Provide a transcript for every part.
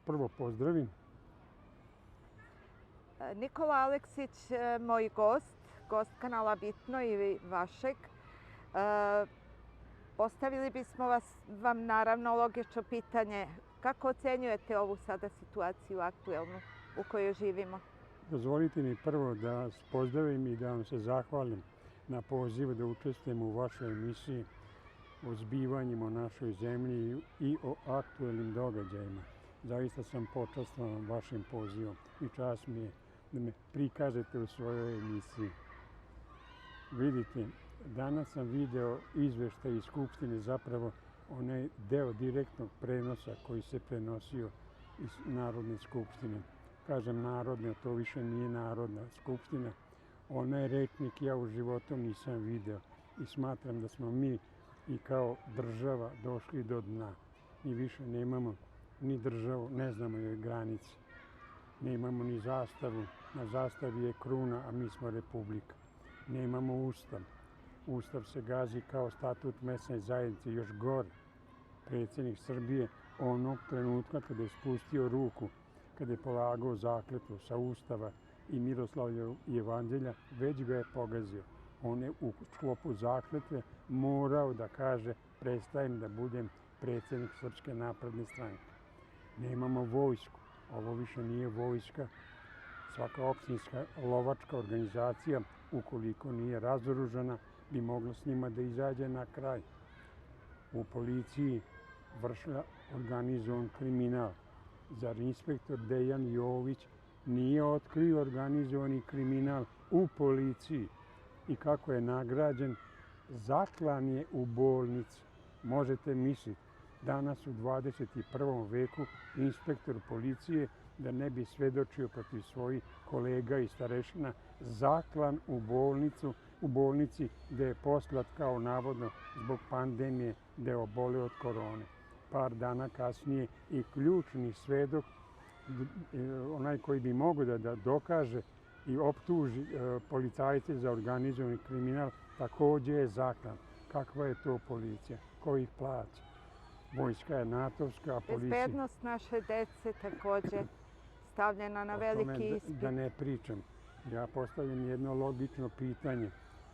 prvo pozdravim. Nikola Aleksić, moj gost kanala Bitno i vašeg. Postavili bismo vam naravno logično pitanje. Kako ocenjujete ovu sada situaciju aktuelnu u kojoj živimo? Dozvolite mi prvo da vas pozdravim i da vam se zahvalim na pozivu da učestvujem u vašoj emisiji o zbivanjima u našoj zemlji i o aktuelnim događajima. Zaista sam počastvovan vašim pozivom i čast mi je da me prikažete u svojoj emisiji. Vidite, danas sam video izveštaj iz Skupštine, zapravo onaj deo direktnog prenosa koji se prenosio iz Narodne skupštine. Kažem narodne, to više nije Narodna skupština. Onaj rečnik ja u životu nisam video i smatram da smo mi i kao država došli do dna. Mi više nemamo ni državu, ne znamo joj granice. Nemamo ni zastavu, na zastavi je kruna, a mi smo republika. Nemamo ustav. Ustav se gazi kao statut mesne zajednice, još gore. Predsjednik Srbije onog trenutka kada je spustio ruku, kada je polagao zakletvu sa Ustava i Miroslavljevog evanđelja, već ga je pogazio. On je u sklopu zakletve morao da kaže prestajem da budem predsjednik Srpske napredne stranke. Nemamo vojsku. Ovo više nije vojska. Svaka opštinska lovačka organizacija, ukoliko nije razoružana, bi mogla s njima da izađe na kraj. U policiji vršila organizovan kriminal. Zar inspektor Dejan Jović nije otkrio organizovani kriminal u policiji? I kako je nagrađen? Zaklan je u bolnici. Možete misliti, danas u 21. veku inspektor policije, da ne bi svedočio protiv svojih kolega i starešina, zaklan u bolnici gde je poslat kao navodno zbog pandemije da je oboleo od korone. Par dana kasnije i ključni svedok, onaj koji bi mogao da dokaže i optuži policajce za organizovani kriminal, također je zaklan. Kakva je to policija? Ko ih plaća? Vojska je natovska, a policija... Bezbednost naše dece također stavljena na veliki ispit. Da ne pričam. Ja postavljam jedno logično pitanje.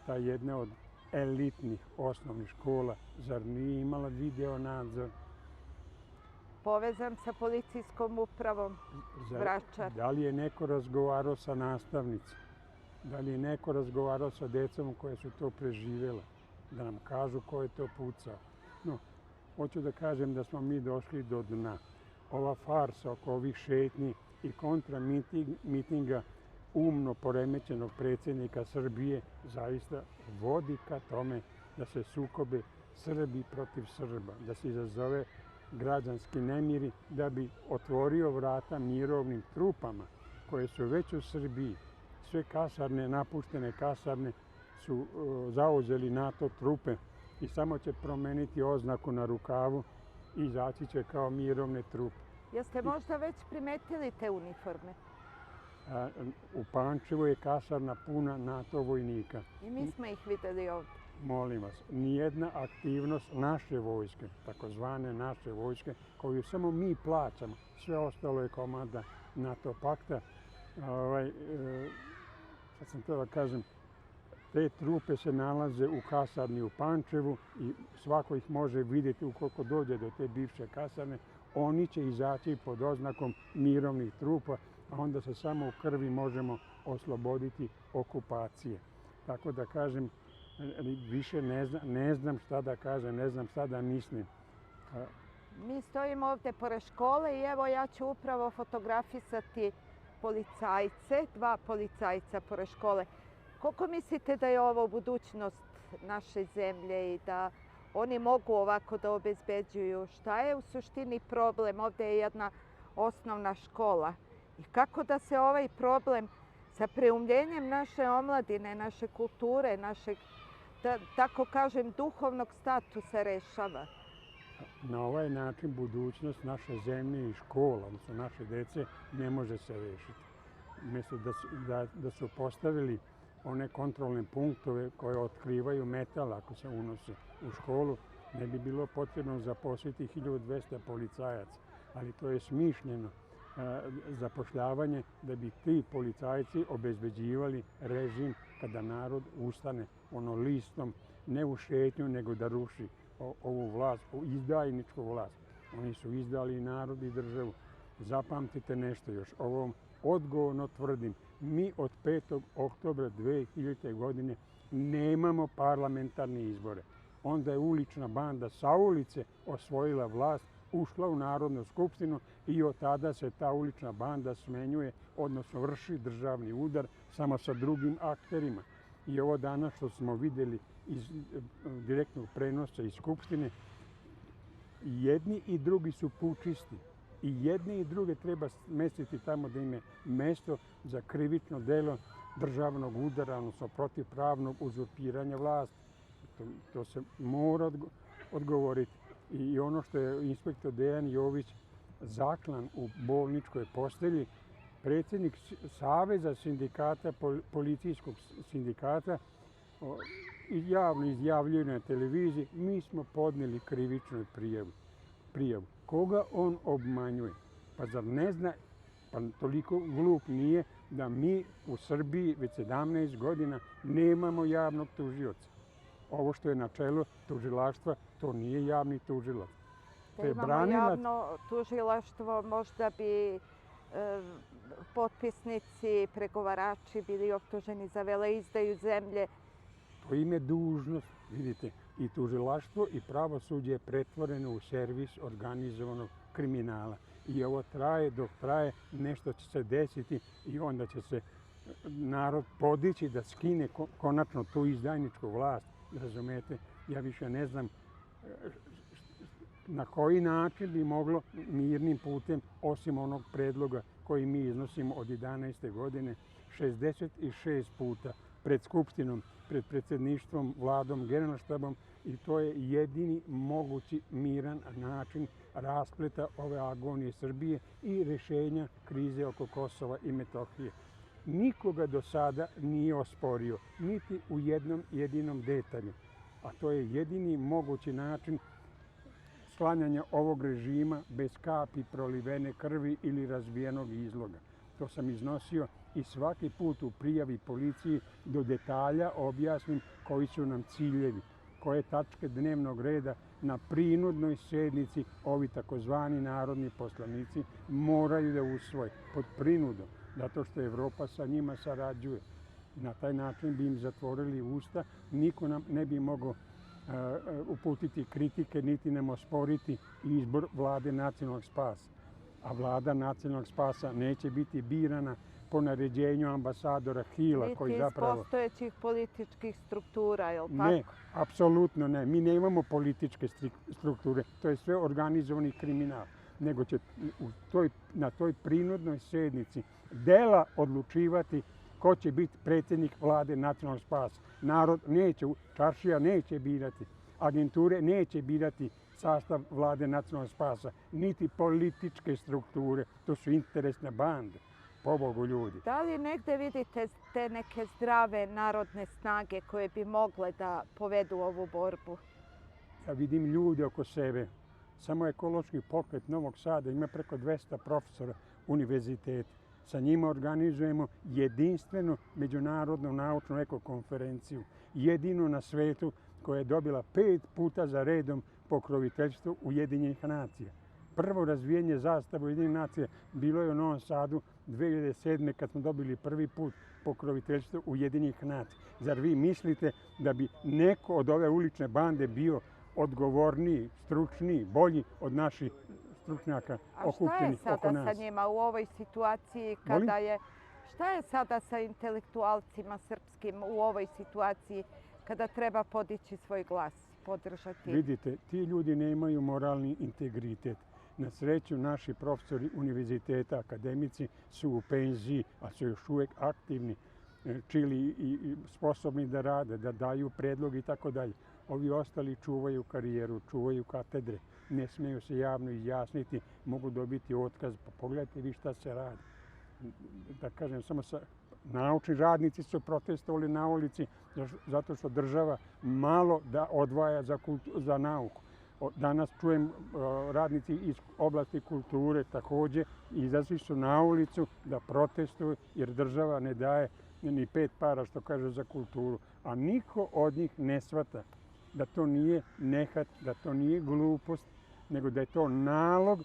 Ta jedna od elitnih osnovnih škola, zar nije imala video nadzor? Povezan sa policijskom upravom Vračar. Da li je neko razgovarao sa nastavnicom? Da li je neko razgovarao sa decom koje su to preživjela? Da nam kažu ko je to pucao. No, hoću da kažem da smo mi došli do dna. Ova farsa oko ovih šetnji i kontra mitinga umno poremećenog predsjednika Srbije zaista vodi ka tome da se sukobe Srbi protiv Srba, da se izazove građanski nemiri, da bi otvorio vrata mirovnim trupama koje su već u Srbiji. Sve kasarne, napuštene kasarne su zauzeli NATO trupe i samo će promeniti oznaku na rukavu i izaći će kao mirovne trupe. Jeste možda već primetili te uniforme? U Pančevu je kasarna puna NATO vojnika. I mi smo ih videli ovdje. Molim vas, nijedna aktivnost naše vojske, takozvane naše vojske, koju samo mi plaćamo, sve ostalo je komanda NATO pakta. Sad sam to da kažem, te trupe se nalaze u kasarni u Pančevu i svako ih može vidjeti ukoliko dođe do te bivše kasarne. Oni će izaći pod oznakom mirovnih trupa, a onda se samo u krvi možemo osloboditi okupacije. Tako da kažem, više ne znam šta da kažem, ne znam šta da mislim. Mi stojimo ovdje pored škole i evo ja ću upravo fotografisati policajce, 2 policajca pored škole. Koliko mislite da je ovo budućnost naše zemlje i da oni mogu ovako da obezbeđuju? Šta je u suštini problem? Ovdje je jedna osnovna škola. I kako da se ovaj problem sa preumljenjem naše omladine, naše kulture, našeg, tako kažem, duhovnog statusa rešava? Na ovaj način budućnost naše zemlje i škola, odnosno naše dece, ne može se rešiti. Umjesto da su postavili one kontrolne punktove koje otkrivaju metal ako se unose u školu, ne bi bilo potrebno zaposliti 1200 policajaca. Ali to je smišljeno zapošljavanje da bi ti policajci obezbeđivali režim kada narod ustane listom, ne u šetnju, nego da ruši ovu vlast, izdajničku vlast. Oni su izdali narod i državu. Zapamtite nešto još, ovom odgovorno tvrdim, mi od 5. oktobra 2000. godine nemamo parlamentarne izbore. Onda je ulična banda sa ulice osvojila vlast, ušla u Narodnu skupštinu i od tada se ta ulična banda smenjuje, odnosno vrši državni udar samo sa drugim akterima. I ovo danas što smo vidjeli iz direktnog prenosa iz Skupštine, jedni i drugi su pučisti. I jedne i druge treba smestiti tamo da im je mesto za krivično delo državnog udara, odnosno protivpravnog uzurpiranja vlasti. To se mora odgovoriti. I ono što je inspektor Dejan Jović zaklan u bolničkoj postelji, predsjednik Saveza sindikata, policijskog sindikata, javno izjavljuje na televiziji, mi smo podnijeli krivičnu prijavu. Koga on obmanjuje? Pa zar ne zna, pa toliko glup nije da mi u Srbiji već 17 godina nemamo javnog tužioca. Ovo što je na čelu tužilaštva, to nije javni tužilac. Da imamo javno tužilaštvo, možda bi potpisnici, pregovarači bili optuženi za veleizdaju zemlje. To im je dužnost, vidite, i tužilaštvo i pravosuđe je pretvoreno u servis organizovanog kriminala. I ovo traje dok traje, nešto će se desiti i onda će se narod podići da skine konačno tu izdajničku vlast. Razumete, ja više ne znam na koji način bi moglo mirnim putem, osim onog predloga koji mi iznosimo od 11. godine, 66 puta pred Skupštinom, pred predsjedništvom, vladom, generalštabom, i to je jedini mogući miran način raspleta ove agonije Srbije i rješenja krize oko Kosova i Metohije. Nikoga do sada nije osporio, niti u jednom jedinom detalju. A to je jedini mogući način sklanjanja ovog režima bez kapi prolivene krvi ili razbijenog izloga. To sam iznosio i svaki put u prijavi policiji do detalja objasnim koji su nam ciljevi, koje tačke dnevnog reda na prinudnoj sjednici ovi takozvani narodni poslanici moraju da usvoje pod prinudom, zato što Evropa sa njima sarađuje. Na taj način bi im zatvorili usta, niko nam ne bi mogao uputiti kritike, niti nam osporiti izbor vlade nacionalnog spasa. A vlada nacionalnog spasa neće biti birana po naređenju ambasadora Hila, koji zapravo... Niti iz postojećih političkih struktura, je li tako? Ne, apsolutno ne. Mi nemamo političke strukture. To je sve organizovani kriminal. Nego će na toj prinudnoj sjednici dela odlučivati ko će biti predsjednik vlade nacionalnog spasa. Narod neće, čaršija neće birati, agenture neće birati sastav vlade nacionalnog spasa, niti političke strukture. To su interesne bande. Pobogu ljudi. Da li negde vidite te neke zdrave narodne snage koje bi mogle da povedu ovu borbu? Ja vidim ljude oko sebe. Samo ekološki pokret Novog Sada ima preko 200 profesora univerziteta. Sa njima organizujemo jedinstvenu međunarodnu naučnu ekokonferenciju. Jedinu na svetu koja je dobila 5 puta za redom pokroviteljstvo Ujedinjenih nacija. Prvo razvijenje zastava Ujedinjenih nacija bilo je u Novom Sadu 2007. kad smo dobili prvi put pokroviteljstvo Ujedinjenih nacija. Zar vi mislite da bi neko od ove ulične bande bio odgovorniji, stručniji, bolji od naših stručnjaka okupljenih oko nas? A šta je sada sa njima u ovoj situaciji kada je... Šta je sada sa intelektualcima srpskim u ovoj situaciji kada treba podići svoj glas, podržati? Vidite, ti ljudi nemaju moralni integritet. Na sreću, naši profesori univerziteta, akademici su u penziji, a su još uvijek aktivni, čili i sposobni da rade, da daju predlog i tako dalje. Ovi ostali čuvaju karijeru, čuvaju katedre, ne smeju se javno izjasniti, mogu dobiti otkaz. Pa pogledajte vi šta se radi. Da kažem, samo naučni radnici su protestovali na ulici zato što država malo da odvaja za nauku. Danas čujem radnici iz oblasti kulture također izašli su na ulicu da protestuju jer država ne daje ni 5 para što kaže za kulturu. A niko od njih ne shvata da to nije nehat, da to nije glupost, nego da je to nalog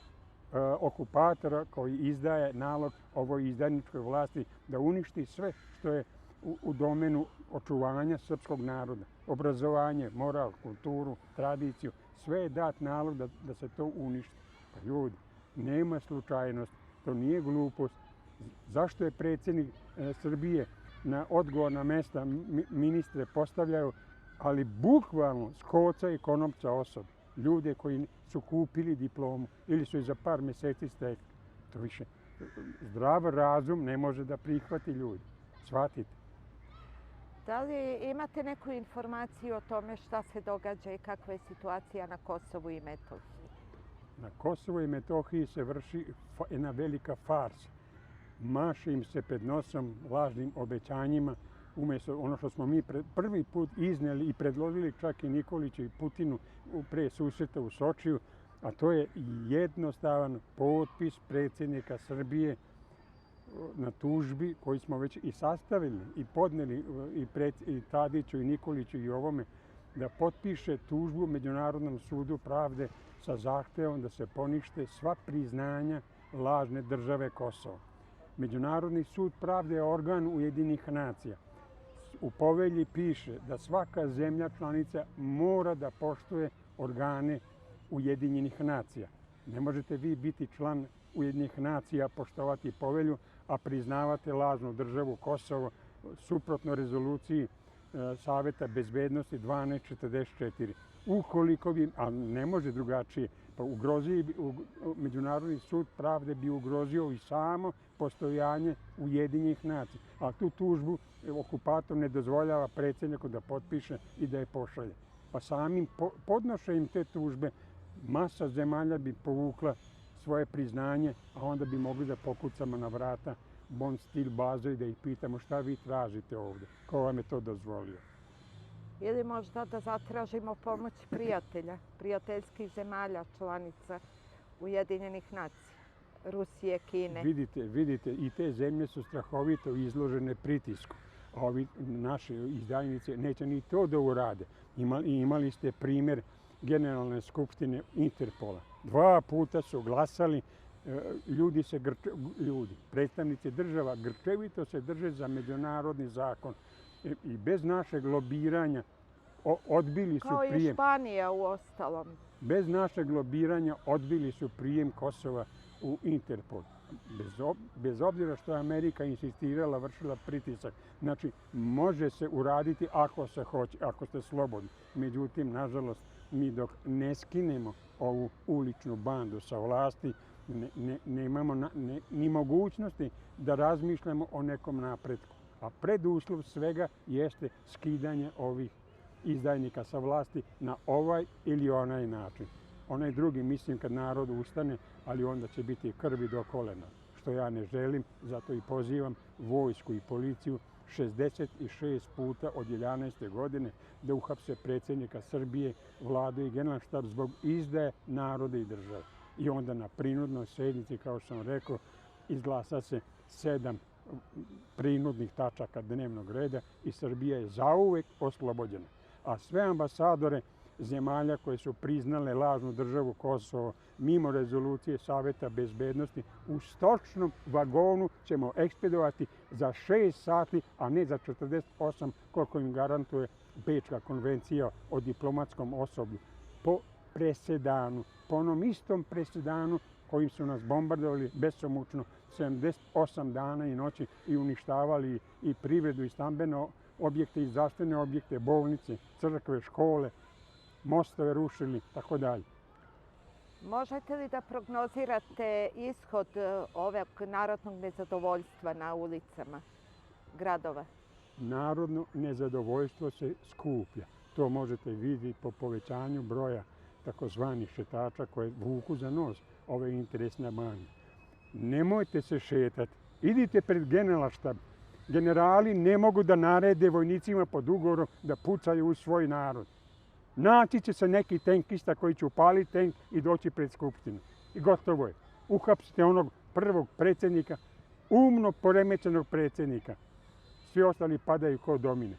okupatora koji izdaje nalog ovoj izdajničkoj vlasti da uništi sve što je u domenu očuvanja srpskog naroda. Obrazovanje, moral, kulturu, tradiciju, sve je dat nalog da se to uništi. Pa ljudi, nema slučajnost, to nije glupost. Zašto je predsjednik Srbije na odgovorna mesta ministre postavljaju, ali bukvalno s koca i konopca osobe, ljude koji su kupili diplomu ili su je za par mjeseci stekli. To više zdrav razum ne može da prihvati ljudi. Shvatite. Da li imate neku informaciju o tome šta se događa i kakva je situacija na Kosovu i Metohiji? Na Kosovu i Metohiji se vrši jedna velika farsa. Maše im se pred nosom lažnim obećanjima, umjesto ono što smo mi prvi put iznijeli i predložili čak i Nikoliću i Putinu pre susreta u Sočiju, a to je jednostavan potpis predsjednika Srbije na tužbi koji smo već i sastavili i podneli i Tadiću i Nikoliću i ovome, da potpiše tužbu Međunarodnom sudu pravde sa zahtevom da se ponište sva priznanja lažne države Kosovo. Međunarodni sud pravde je organ Ujedinjenih nacija. U povelji piše da svaka zemlja članica mora da poštuje organe Ujedinjenih nacija. Ne možete vi biti član Ujedinjenih nacija, poštovati povelju, a priznavate lažnu državu Kosovo suprotno rezoluciji Saveta bezbednosti 1244. Ukoliko bi, a ne može drugačije, pa Međunarodni sud pravde bi ugrozio i samo postojanje Ujedinjenih nacija. A tu tužbu okupator ne dozvoljava predsjedniku da potpiše i da je pošalje. Pa samim podnošenjem te tužbe masa zemalja bi povukla svoje priznanje, a onda bi mogli da pokucamo na vrata Bond stil baze i da ih pitamo šta vi tražite ovdje, ko vam je to dozvolio. Ili možda da zatražimo pomoć prijatelja, prijateljskih zemalja, članica Ujedinjenih nacija, Rusije, Kine. Vidite, i te zemlje su strahovito izložene pritisku. A ovi naše izdajnice neće ni to da urade. Imali ste primjer Generalne skupštine Interpola. 2 puta su glasali, predstavnici država grčevito se drže za međunarodni zakon i bez našeg lobiranja odbili su prijem. Kao i Španija u ostalom. Bez našeg lobiranja odbili su prijem Kosova u Interpol. Bez obzira što je Amerika insistirala, vršila pritisak. Znači, može se uraditi ako se hoće, ako ste slobodni. Međutim, nažalost, mi dok ne skinemo ovu uličnu bandu sa vlasti, nemamo ni mogućnosti da razmišljamo o nekom napretku. A preduslov svega jeste skidanje ovih izdajnika sa vlasti na ovaj ili onaj način. Onaj drugi, mislim, kad narod ustane, ali onda će biti krvi do kolena. Što ja ne želim, zato i pozivam vojsku i policiju 66 puta od 11. godine da uhapse predsjednika Srbije, vladu i generalštab zbog izdaje naroda i države. I onda na prinudnoj sjednici, kao što sam rekao, izglasa se 7 prinudnih tačaka dnevnog reda i Srbija je zauvek oslobođena. A sve ambasadore zemalja koje su priznale lažnu državu Kosovo mimo rezolucije Saveta bezbednosti u stočnom vagonu ćemo ekspedovati za 6 sati, a ne za 48 koliko im garantuje Bečka konvencija o diplomatskom osoblju. Po presedanu, po onom istom presedanu kojim su nas bombardovali besomučno 78 dana i noći i uništavali i privredu i stambene objekte i zdravstvene objekte, bolnice, crkve, škole, mostove rušili, tako dalje. Možete li da prognozirate ishod ovog narodnog nezadovoljstva na ulicama gradova? Narodno nezadovoljstvo se skuplja. To možete vidjeti po povećanju broja takozvanih šetača koje vuku za nos ove interesne manje. Nemojte se šetati. Idite pred generalštab. Generali ne mogu da narede vojnicima pod ugovorom da pucaju u svoj narod. Naći će se neki tenkista koji će upaliti tenk i doći pred skupštinu. I gotovo je. Uhapsite onog prvog predsjednika, umno poremećenog predsjednika. Svi ostali padaju kao domine.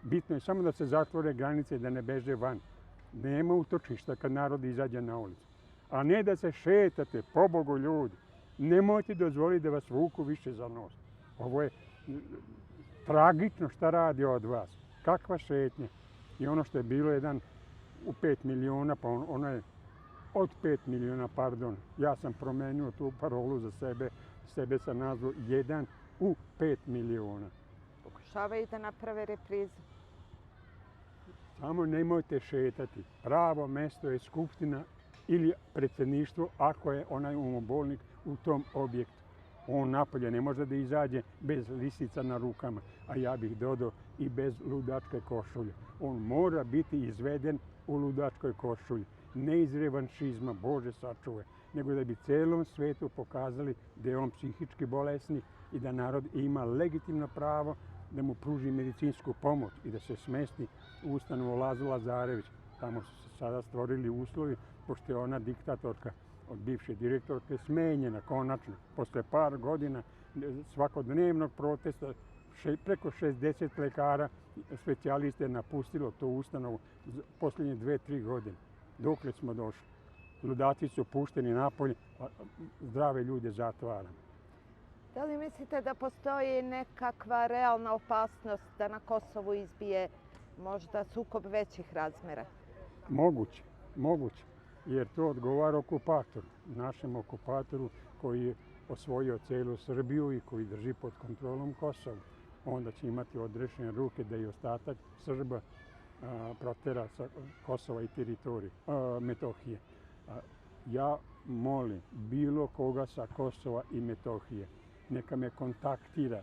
Bitno je samo da se zatvore granice i da ne beže van. Nema utočišta kad narod izađe na ulicu. A ne da se šetate, pobogu ljudi. Nemojte dozvoliti da vas vuku više za nos. Ovo je tragično šta radi od vas. Kakva šetnja. I ono što je bilo jedan u 5 miliona, pa ono je od 5 miliona, pardon. Ja sam promenio tu parolu za sebe. Sebe sam nazvao 1 u 5 miliona. Pokušavaju da naprave reprizu. Samo nemojte šetati. Pravo mesto je skupština ili predsjedništvo ako je onaj umobolnik u tom objektu. On napolje ne može da izađe bez lisica na rukama, a ja bih dodao i bez ludačke košulje. On mora biti izveden u ludačkoj košulji. Ne iz revanšizma, Bože sačuvaj, nego da bi celom svetu pokazali da je on psihički bolesnik i da narod ima legitimno pravo da mu pruži medicinsku pomoć i da se smesti u ustanovu Lazo Lazarević. Tamo su se sada stvorili uslovi, pošto je ona diktatorka od bivše direktorke smenjena konačno. Posle par godina svakodnevnog protesta preko 60 lekara specijalista je napustilo tu ustanovu posljednje 2-3 godine. Dokle smo došli? Ludaci su pušteni napolje, a zdrave ljude zatvaramo. Da li mislite da postoji nekakva realna opasnost da na Kosovu izbije možda sukob većih razmjera? Moguće. Jer to odgovara okupatoru, našem okupatoru koji je osvojio celu Srbiju i koji drži pod kontrolom Kosovo. Onda će imati odrešene ruke da i ostatak Srba protera sa Kosova i Metohije. Ja molim bilo koga sa Kosova i Metohije, neka me kontaktira.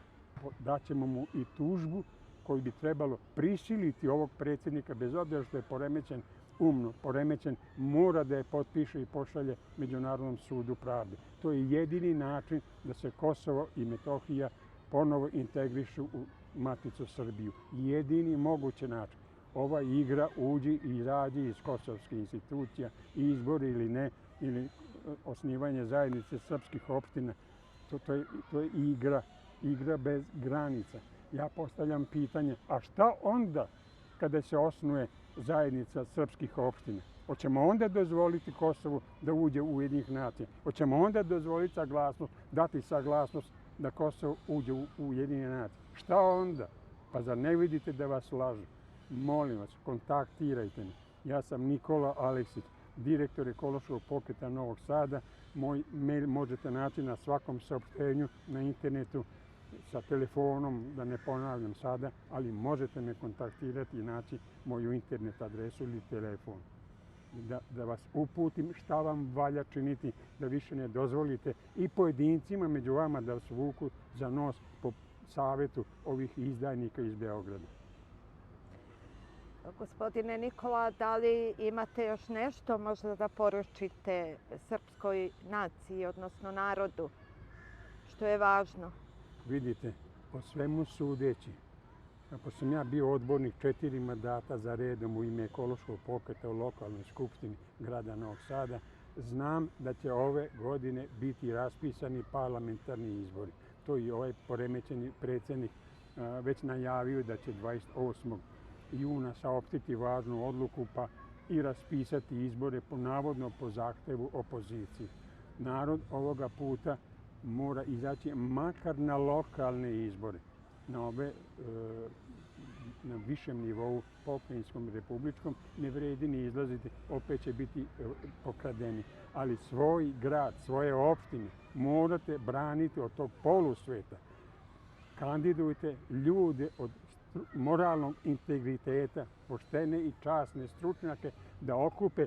Daćemo mu i tužbu koju bi trebalo prisiliti ovog predsjednika, bez obzira što je poremećen, umno poremećen, mora da je potpiše i pošalje Međunarodnom sudu pravde. To je jedini način da se Kosovo i Metohija ponovo integrišu u Maticu Srbiju. Jedini mogući način. Ova igra uđi i izađi iz kosovskih institucija, izbori ili ne, ili osnivanje zajednice srpskih opština. To je igra bez granica. Ja postavljam pitanje, a šta onda kada se osnuje zajednica srpskih opština? Hoćemo onda dozvoliti Kosovu da uđe u Ujedinjenih nacija? Hoćemo onda dozvoliti dati saglasnost da Kosovo uđe u Ujedinjene nacije? Šta onda? Pa zar ne vidite da vas lažu? Molim vas, kontaktirajte me. Ja sam Nikola Aleksić, direktor ekološkog pokreta Novog Sada. Moj mail možete naći na svakom saopštenju na internetu sa telefonom, da ne ponavljam sada, ali možete me kontaktirati i naći moju internet adresu ili telefon. Da vas uputim šta vam valja činiti, da više ne dozvolite i pojedincima među vama da vas vuku za nos po savjetu ovih izdajnika iz Beograda. Gospodine Nikola, da li imate još nešto možda da poručite srpskoj naciji, odnosno narodu, što je važno? Vidite, o svemu sudeći, ako sam ja bio odbornik 4 mandata za redom u ime ekološkog pokreta u lokalnoj skupštini grada Novog Sada, znam da će ove godine biti raspisani parlamentarni izbori. To i ovaj poremećeni predsjednik već najavio da će 28. juna saopštiti važnu odluku pa i raspisati izbore navodno po zahtevu opozicije. Narod ovoga puta mora izaći makar na lokalne izbore, na višem nivou, pokrajinskom i republičkom, ne vredi ni izlaziti, opet će biti pokradeni. Ali svoj grad, svoje opštine morate braniti od tog polusveta. Kandidujte ljude od moralnog integriteta, poštene i časne stručnjake da okupe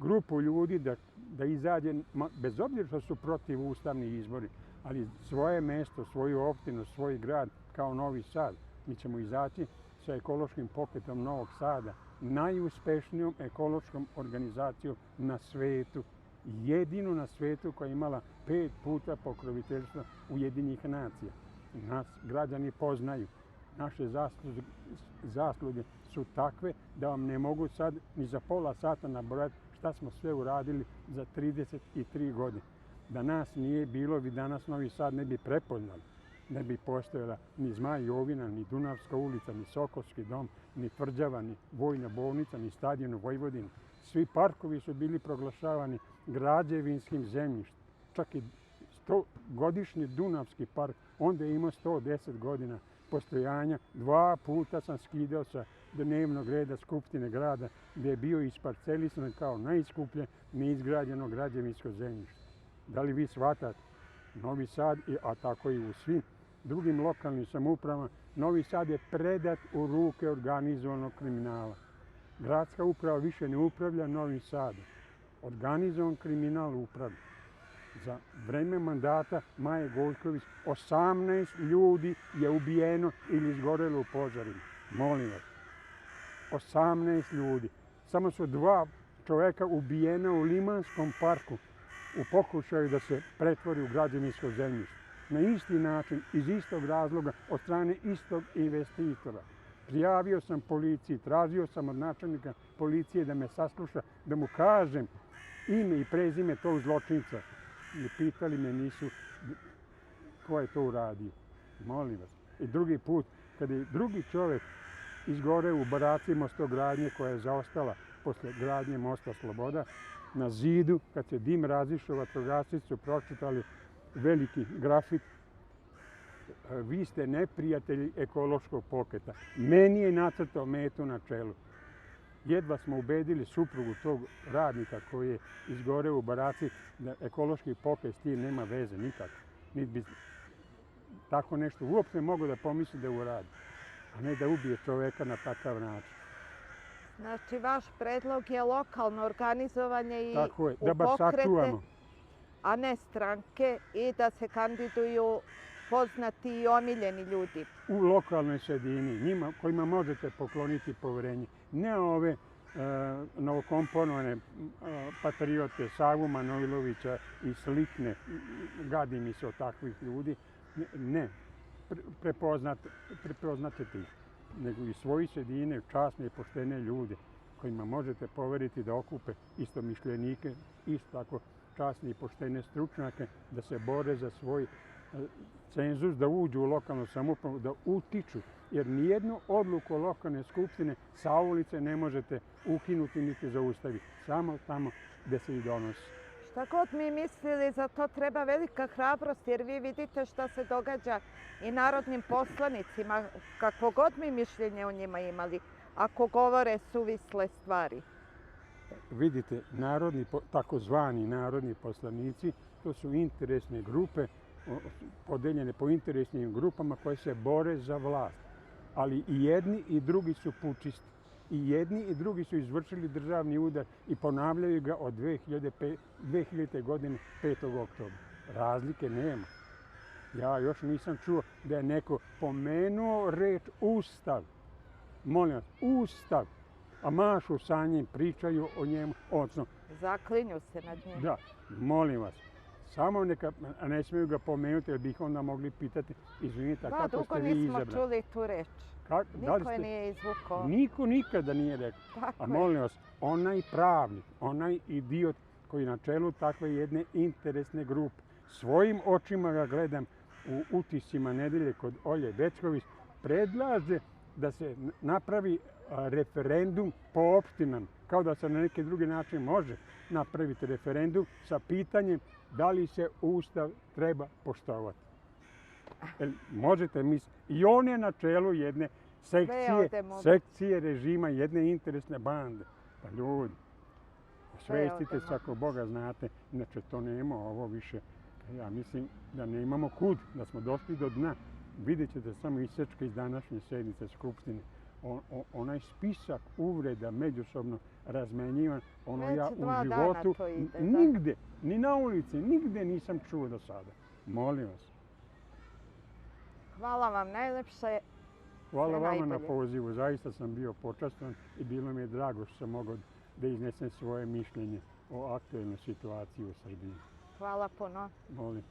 grupu ljudi da izađe, bez obzira što su protivustavni izbori, ali svoje mesto, svoju opštinu, svoj grad kao Novi Sad. Mi ćemo izaći sa ekološkim pokretom Novog Sada, najuspešnijom ekološkom organizacijom na svetu, jedinu na svetu koja je imala 5 puta pokroviteljstvo Ujedinjenih nacija. Nas građani poznaju. naše zasluge su takve da vam ne mogu sad ni za pola sata nabrojati šta smo sve uradili za 33 godine. Da nas nije bilo, vi danas Novi Sad ne bi prepoznali. Ne bi postojala ni Zmaj Jovina, ni Dunavska ulica, ni Sokolski dom, ni Tvrđava, ni Vojna bolnica, ni stadion u Vojvodini. Svi parkovi su bili proglašavani građevinskim zemljištem. Čak i 100-godišnji Dunavski park, onda je imao 110 godina postojanja. 2 puta sam skidao sa dnevnog reda Skupštine grada gdje je bio isparcelisan kao najskuplje neizgrađeno građevinsko zemljište. Da li vi shvatate? Novi Sad, a tako i u svim drugim lokalnim samoupravama, Novi Sad je predat u ruke organizovanog kriminala. Gradska uprava više ne upravlja Novim Sadom. Organizovan kriminal upravlja. Za vreme mandata Maje Gojković 18 ljudi je ubijeno ili izgorelo u požarima. Molim vas. 18 ljudi. Samo su 2 čovjeka ubijena u Limanskom parku u pokušaju da se pretvori u građevinsko zemljište. Na isti način, iz istog razloga, od strane istog investitora. Prijavio sam policiji, tražio sam od načelnika policije da me sasluša, da mu kažem ime i prezime tog zločinca. I pitali me nisu ko je to uradio. Molim vas. I drugi put, kada je drugi čovjek izgore u baraci mostogradnje koja je zaostala posle gradnje mosta Sloboda, na zidu, kad se dim razišao, vatrogasci su pročitali veliki grafit: vi ste neprijatelji ekološkog pokreta. Meni je nacrtao metu na čelu. Jedva smo ubedili suprugu tog radnika koji je izgoreo u baraci da ekološki pokret s tim nema veze nikako. Niti bi tako nešto uopće mogu da pomisli da uradi, a ne da ubije čovjeka na takav način. Znači, vaš predlog je lokalno organizovanje i tako je, u da bar pokrete, sačuvamo, a ne stranke, i da se kandiduju poznati i omiljeni ljudi. u lokalnoj sredini, njima kojima možete pokloniti poverenje. Ne ove novokomponovane patriote Savu Manojlovića i slične, gadi mi se od takvih ljudi. Ne, prepoznate ih, nego i svoji sredine, časne i poštene ljude kojima možete poveriti da okupe istomišljenike, isto tako časne i poštene stručnjake, da se bore za svoj cenzus, da uđu u lokalnu samoupravu, da utiču. Jer nijednu odluku lokalne skupštine sa ulice ne možete ukinuti niti zaustaviti. Samo tamo gdje se i donosi. Šta god mi mislili, za to treba velika hrabrost, jer vi vidite šta se događa i narodnim poslanicima, kakvo god mi mišljenje o njima imali, ako govore suvisle stvari. Vidite, takozvani narodni poslanici, to su interesne grupe, podeljene po interesnim grupama koje se bore za vlast. Ali i jedni i drugi su pučisti. I jedni i drugi su izvršili državni udar i ponavljaju ga od 2000. godine 5. oktobra. Razlike nema. Ja još nisam čuo da je neko pomenuo reč Ustav. Molim vas, Ustav. A mašu sa njim, pričaju o njemu, odnosno... Zaklinju se nad njim. Da, molim vas. Samo neka, a ne smiju ga pomenuti, jer bi ih onda mogli pitati, izvinite, kako ste vi izabrani? Dugo nismo čuli tu reč. Niko je nije izvukao. Niko nikada nije rekao. A molim vas, onaj pravnik, onaj idiot koji na čelu takve jedne interesne grupe, svojim očima ga gledam u utiscima nedelje kod Olje Bećković, predlaže da se napravi referendum po opštinama, kao da se na neki drugi način može napraviti referendum sa pitanjem da li se Ustav treba poštovati. Možete misliti, i on je na čelu jedne sekcije režima, jedne interesne bande. Pa ljudi, osvestite se ako Boga znate, inače to nema ovo više. Ja mislim da ne imamo kud, da smo došli do dna. Vidjet ćete samo isečke iz današnje sednice Skupštine. Onaj spisak uvreda međusobno razmenjivan, ono ja u životu nigde, ni na ulici, nigde nisam čuo do sada. Molim vas. Hvala vam najlepše. Hvala vama na pozivu. Zaista sam bio počastan i bilo mi je drago što sam mogao da iznesem svoje mišljenje o aktuelnoj situaciji u Srbiji. Hvala puno. Molim.